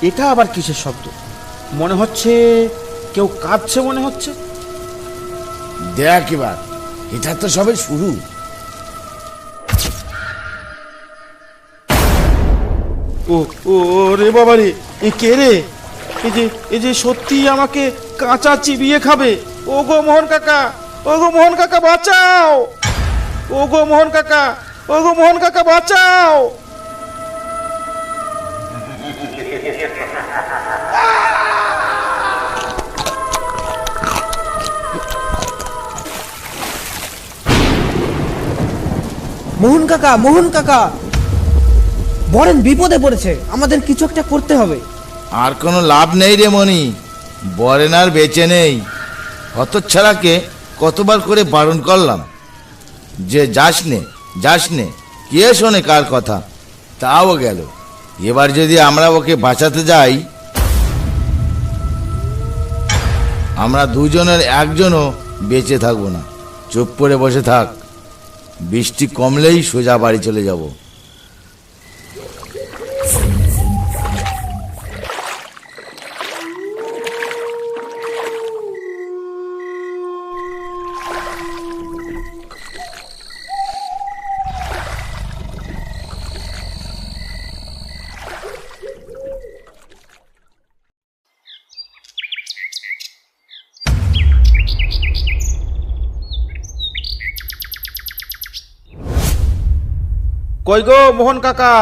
এটা আবার কিসের শব্দ? মনে হচ্ছে কেউ কাঁদছে মনে হচ্ছে। দেখ এবার, এটা তো সবে শুরু। ও ও রে বাবা রে, এ কে রে? এই যে সত্যি আমাকে কাঁচা চিবিয়ে খাবে। ও গো মোহন কাকা, ও গো মোহন কাকা বাঁচাও! ও গো মোহন কাকা, ও গো মোহন কাকা বাঁচাও! মোহন কাকা, মোহন কাকা, বরেন বিপদে পড়েছে, আমাদের কিছু একটা করতে হবে। আর কোনো লাভ নেই রে মনি, বরেন আর বেঁচে নেই। হতচ্ছাড়াকে কতবার করে বারণ করলাম যে যাস নে, কে শোনে কার কথা? তাও গেল। এবার যদি আমরা ওকে বাঁচাতে যাই, আমরা দুজনের একজনও বেঁচে থাকবো না। চুপ করে বসে থাক, বৃষ্টি কমলেই সোজা বাড়ি চলে যাব। কই গো মোহন কাকা,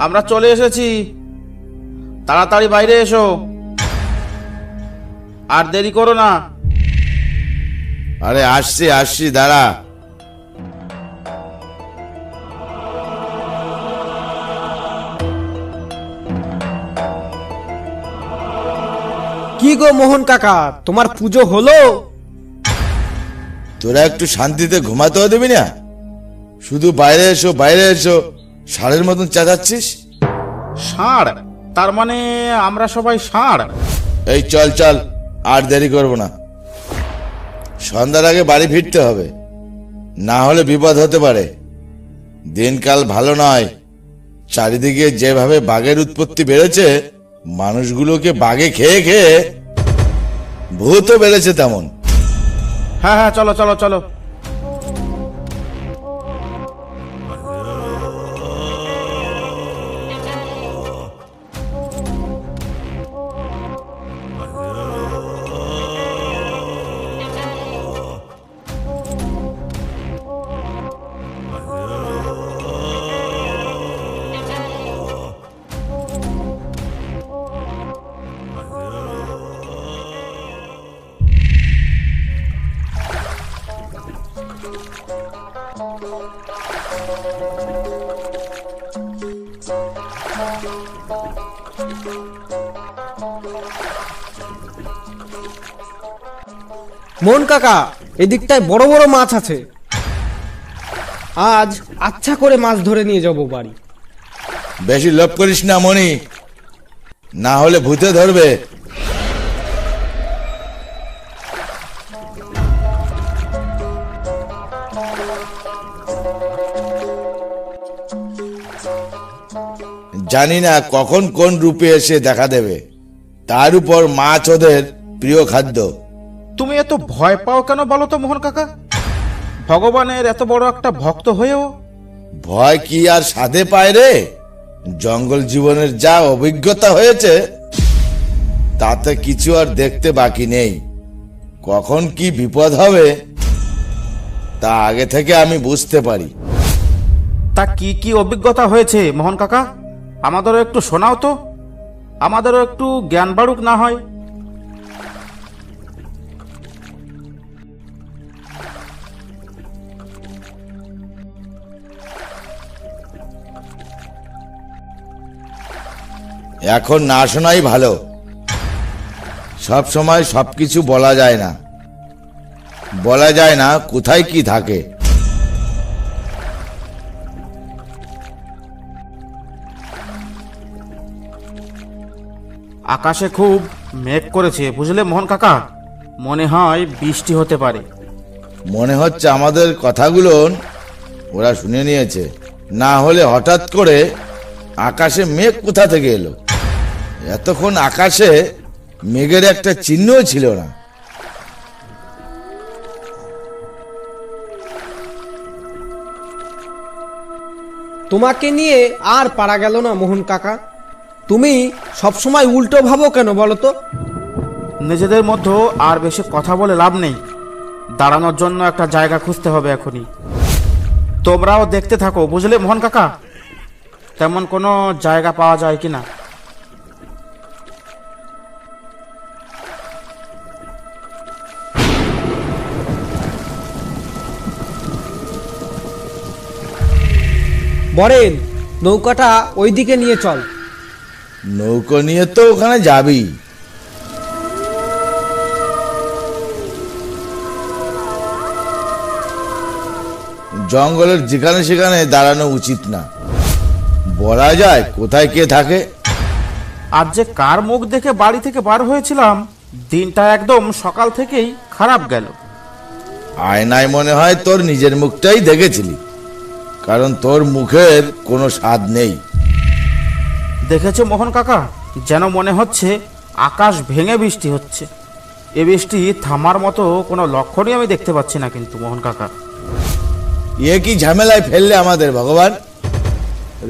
আমরা চলে এসেছি, তাড়াতাড়ি বাইরে এসো, আর দেরি করো না। আরে আসছি, দাঁড়া। কি গো মোহন কাকা, তোমার পুজো হলো? তোরা একটু শান্তিতে ঘুমাতেও দেবি না? শুধু বাইরে এসো ষাঁড়ের মতন চেঁচাচ্ছিস। ষাঁড়? তার মানে আমরা সবাই ষাঁড়? এই চল, আর দেরি করবো না। সন্ধ্যার আগে বাড়ি ফিরতে হবে, না হলে বিপদ হতে পারে। দিনকাল ভালো নয়, চারিদিকে যেভাবে বাঘের উৎপত্তি বেড়েছে, মানুষগুলোকে বাঘে খেয়ে খেয়ে ভূতও বেড়েছে তেমন। হ্যাঁ, চলো চলো চলো। মোহন কাকা, এদিকটায় বড় বড় মাছ আছে, আজ আচ্ছা করে মাছ ধরে নিয়ে যাব বাড়ি। বেশি লোভ করিস না মনি, না হলে ভূতে ধরবে। জানি না কখন কোন রূপে এসে দেখা দেবে, তার উপর মাছ ওদের প্রিয় খাদ্য। তুমি এত ভয় পাও কেন বলো তো মোহন কাকা? ভগবানের এত বড় একটা ভক্ত হয়েও? ভয় কি আর সাধে পায় রে? জঙ্গল জীবনের যা অভিজ্ঞতা হয়েছে, তাতে কিছু আর দেখতে বাকি নেই। কখন কি বিপদ হবে তা আগে থেকে আমি বুঝতে পারি। তা কি অভিজ্ঞতা হয়েছে মোহন কাকা? আমাদেরও একটু শোনাও তো, আমাদেরও একটু জ্ঞান বাড়ুক না হয়। এখন না শোনাই ভালো। সব সময় সবকিছু বলা যায় না কোথায় কি থাকে। আকাশে খুব মেঘ করেছে বুঝলে মোহন কাকা, মনে হয় বৃষ্টি হতে পারে। মনে হচ্ছে আমাদের কথাগুলো ওরা শুনে নিয়েছে, না হলে হঠাৎ করে আকাশে মেঘ কোথা থেকে এলো? এতক্ষণ আকাশে মেঘের একটা চিহ্নও ছিল না। তোমাকে নিয়ে আর পারা গেল না মোহন কাকা। তুমি সবসময় উল্টো ভাবো কেন বলো তো? নিজেদের মধ্যে আর বেশি কথা বলে লাভ নেই। দাঁড়ানোর জন্য একটা জায়গা খুঁজতে হবে এখনই। তোমরাও দেখতে থাকো, বুঝলে মোহন কাকা, তেমন কোনো জায়গা পাওয়া যায় কিনা। বরেন, নৌকাটা ওইদিকে নিয়ে চল। নৌকো নিয়ে তো ওখানে যাবি। জঙ্গলের যেখানে সেখানে দাঁড়ানো উচিত না। বলা যায় কোথায় কে থাকে। আজ যে কার মুখ দেখে বাড়ি থেকে বার হয়েছিলাম, দিনটা একদম সকাল থেকেই খারাপ গেল। আয়নায় মনে হয় তোর নিজের মুখটাই দেখেছিলি, কারণ তোর মুখের কোনো স্বাদ নেই। দেখেছো মোহন কাকা, যেন মনে হচ্ছে আকাশ ভেঙে বৃষ্টি হচ্ছে। এ বৃষ্টি থামার মতো কোনো লক্ষণই আমি দেখতে পাচ্ছি না কিন্তু মোহন কাকা। এ কি ঝামেলায় ফেললে আমাদের ভগবান?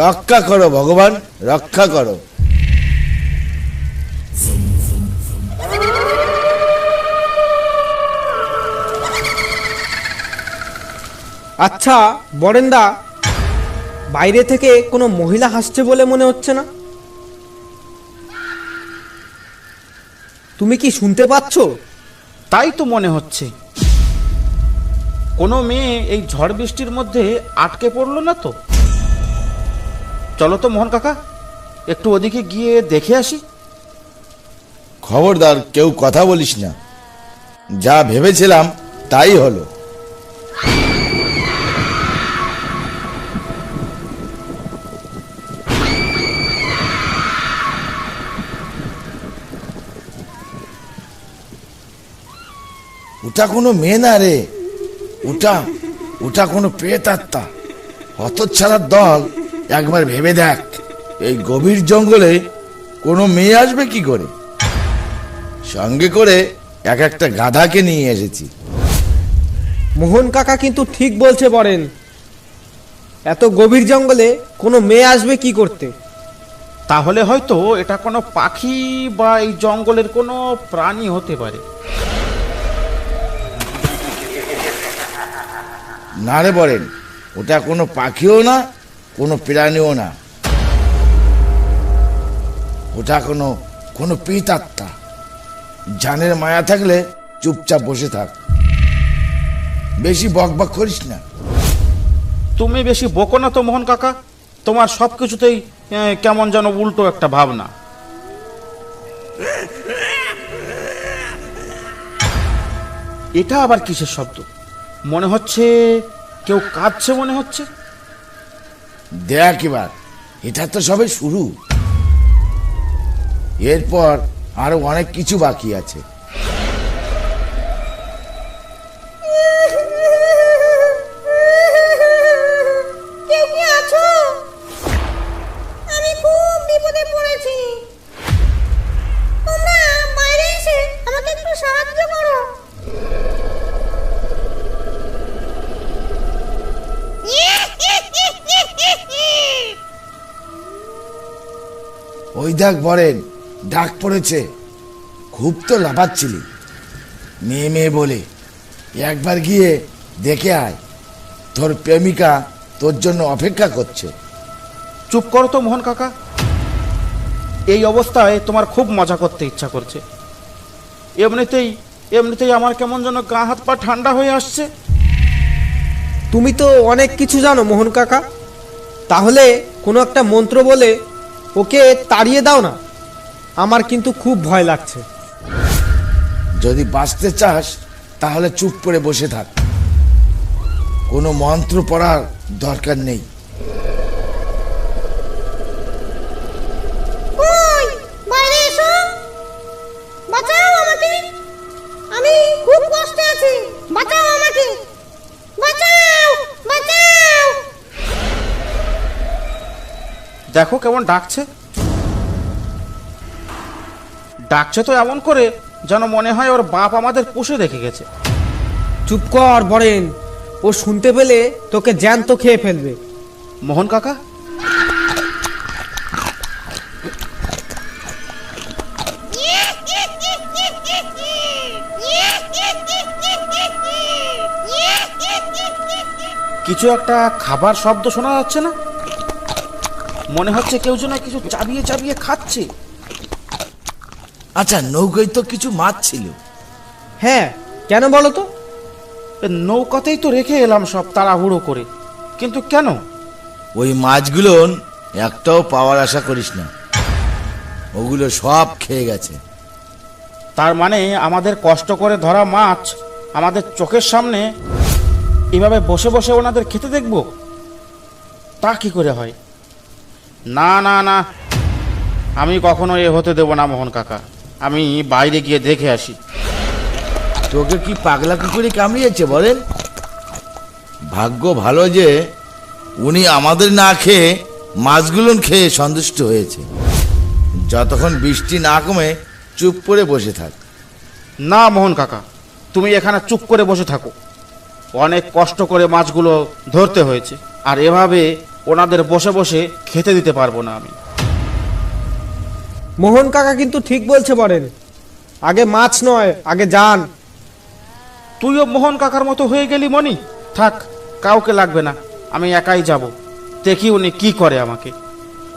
রক্ষা করো ভগবান, রক্ষা করো। আচ্ছা বরেন্দা, বাইরে থেকে কোনো মহিলা হাসছে বলে মনে হচ্ছে না? তুমি কি শুনতে পাচ্ছো? তাই তো মনে হচ্ছে। কোনো মেয়ে এই ঝড় বৃষ্টির মধ্যে আটকে পড়লো না তো? চলো তো মোহন কাকা, একটু ওদিকে গিয়ে দেখে আসি। খবরদার কেউ কথা বলিস না। যা ভেবেছিলাম তাই হলো। ওটা কোনো মেয়ে না রে, ওটা ওটা কোনো প্রেতাত্মা। হতচ্ছাড়ার দল, একবার ভেবে দেখ, এই গভীর জঙ্গলে কোনো মেয়ে আসবে কি করে? সঙ্গে করে একটা গাধাকে নিয়ে এসেছি। মোহন কাকা কিন্তু ঠিক বলছে বরেন। এত গভীর জঙ্গলে কোনো মেয়ে আসবে কি করতে? তাহলে হয়তো এটা কোনো পাখি বা এই জঙ্গলের কোনো প্রাণী হতে পারে। না রে বলেন, ওটা কোনো পাখিও না, কোনো প্রাণীও না। ওটা কোনো কোনো প্রেতাত্মা। জানের মায়া থাকলে চুপচাপ বসে থাক, বেশি বকবক করিস না। তুমি বেশি বকো না তো মোহন কাকা, তোমার সব কিছুতেই কেমন যেন উল্টো একটা ভাবনা। এটা আবার কিসের শব্দ? মনে হচ্ছে কেউ কাঁদছে মনে হচ্ছে। দেখ এবার, এটা তো সবে শুরু। এরপর আরো অনেক কিছু বাকি আছে। কেউ কি আছো? আমি খুব বিপদে পড়েছি। তোমরা বাইরে এসে আমাকে একটু সাহায্য করো। ওই দেখ বরেন, ডাক পড়েছে। খুব তো লাফাচ্ছিলি, মেয়ে মেয়ে বলে। একবার গিয়ে দেখে আয়, তোর প্রেমিকা তোর জন্য অপেক্ষা করছে। চুপ করো তো মোহন কাকা, এই অবস্থায় তোমার খুব মজা করতে ইচ্ছা করছে। এমনিতেই এমনিতেই আমার কেমন যেন গা হাত পা ঠান্ডা হয়ে আসছে। তুমি তো অনেক কিছু জানো মোহন কাকা। তাহলে কোনো একটা মন্ত্র বলে ওকে তাড়িয়ে দাও না। আমার কিন্তু খুব ভয় লাগছে। যদি বাঁচতে চাস তাহলে চুপ করে বসে থাক, কোনো মন্ত্র পড়ার দরকার নেই। কই, বাইরে এসো। বাঁচাও আমাকে, আমি খুব কষ্টে আছি। বাঁচাও আমাকে, বাঁচাও, বাঁচাও। দেখো কেমন ডাকছে। ডাকছে তো এমন করে যেন মনে হয় ওর বাপ আমাদের পুষে রেখে গেছে। চুপ কর বরেন, ও শুনতে পেলে তোকে জ্যান্ত খেয়ে ফেলবে। মোহন কাকা, কিছু একটা খাবার শব্দ শোনা যাচ্ছে না? মনে হচ্ছে কেউ যেন কিছু চাবিয়ে চাবিয়ে খাচ্ছে। আচ্ছা, নৌকায় তো কিছু মাছ ছিল। হ্যাঁ, কেন বলো তো? এ নৌকাতেই তো রেখে এলাম সব তাড়াহুড়ো করে, কিন্তু কেন? ওই মাছগুলো একটাও পাওয়ার আশা করিস না, ওগুলো সব খেয়ে গেছে। তার মানে আমাদের কষ্ট করে ধরা মাছ আমাদের চোখের সামনে এভাবে বসে বসে ওনাদের খেতে দেখব? তা কি করে হয়? না না না, আমি কখনো এ হতে দেব না মোহন কাকা। আমি বাইরে গিয়ে দেখে আসি। তোকে কি পাগলা কুকুরে কামড়িয়েছে বলেন? ভাগ্য ভালো যে উনি আমাদের না খেয়ে মাছগুলো খেয়ে সন্তুষ্ট হয়েছে। যতক্ষণ বৃষ্টি না কমে চুপ করে বসে থাক। না মোহন কাকা, তুমি এখানে চুপ করে বসে থাকো। অনেক কষ্ট করে মাছগুলো ধরতে হয়েছে, আর এভাবে ওনাদের বসে বসে খেতে দিতে পারবো না আমি। মোহন কাকা কিন্তু ঠিক বলছে বরেন, আগে মাছ নয়, আগে যান। তুইও মোহন কাকার মতো হয়ে গেলি মনি। থাক, কাউকে লাগবে না, আমি একাই যাব। দেখি উনি কি করে আমাকে।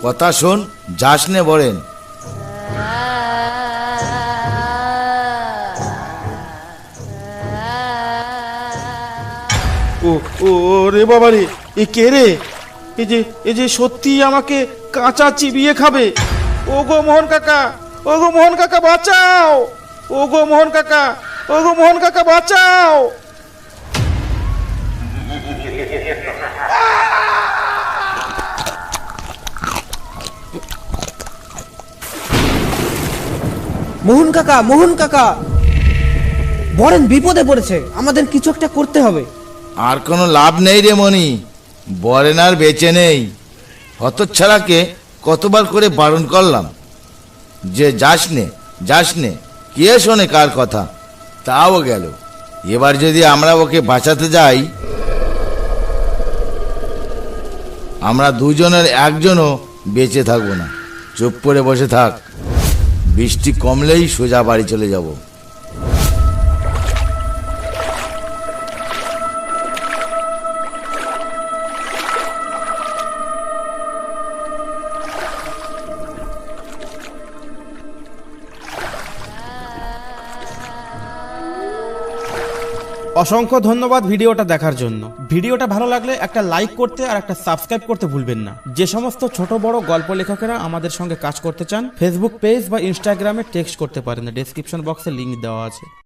কথা শোন, যাস নে বলেন। ও ও ও রে বাবা রে, এ কে রে? এই যে সত্যি আমাকে কাঁচা চিবিয়ে খাবে। ও গো মোহন কাকা, ও গো মোহন কাকা বাঁচাও! ও গো মোহন কাকা, ও গো মোহন কাকা বাঁচাও! মোহন কাকা, মোহন কাকা, বরেন বিপদে পড়েছে, আমাদের কিছু একটা করতে হবে। আর কোনো লাভ নেই রে মনি, বরেন আর বেঁচে নেই। হতচ্ছাড়াকে কতবার করে বারণ করলাম যে যাস নে, কে শোনে কার কথা? তাও গেল। এবার যদি আমরা ওকে বাঁচাতে যাই, আমরা দুজনের একজনও বেঁচে থাকবো না। চুপ করে বসে থাক, বৃষ্টি কমলেই সোজা বাড়ি চলে যাব। অসংখ্য ধন্যবাদ ভিডিওটা দেখার জন্য। ভিডিওটা ভালো লাগলে একটা লাইক করতে আর একটা সাবস্ক্রাইব করতে ভুলবেন না। যে সমস্ত ছোট বড় গল্প লেখকেরা আমাদের সঙ্গে কাজ করতে চান, ফেসবুক পেজ বা ইনস্টাগ্রামে টেক্সট করতে পারেন, ডেসক্রিপশন বক্সে লিংক দেওয়া আছে।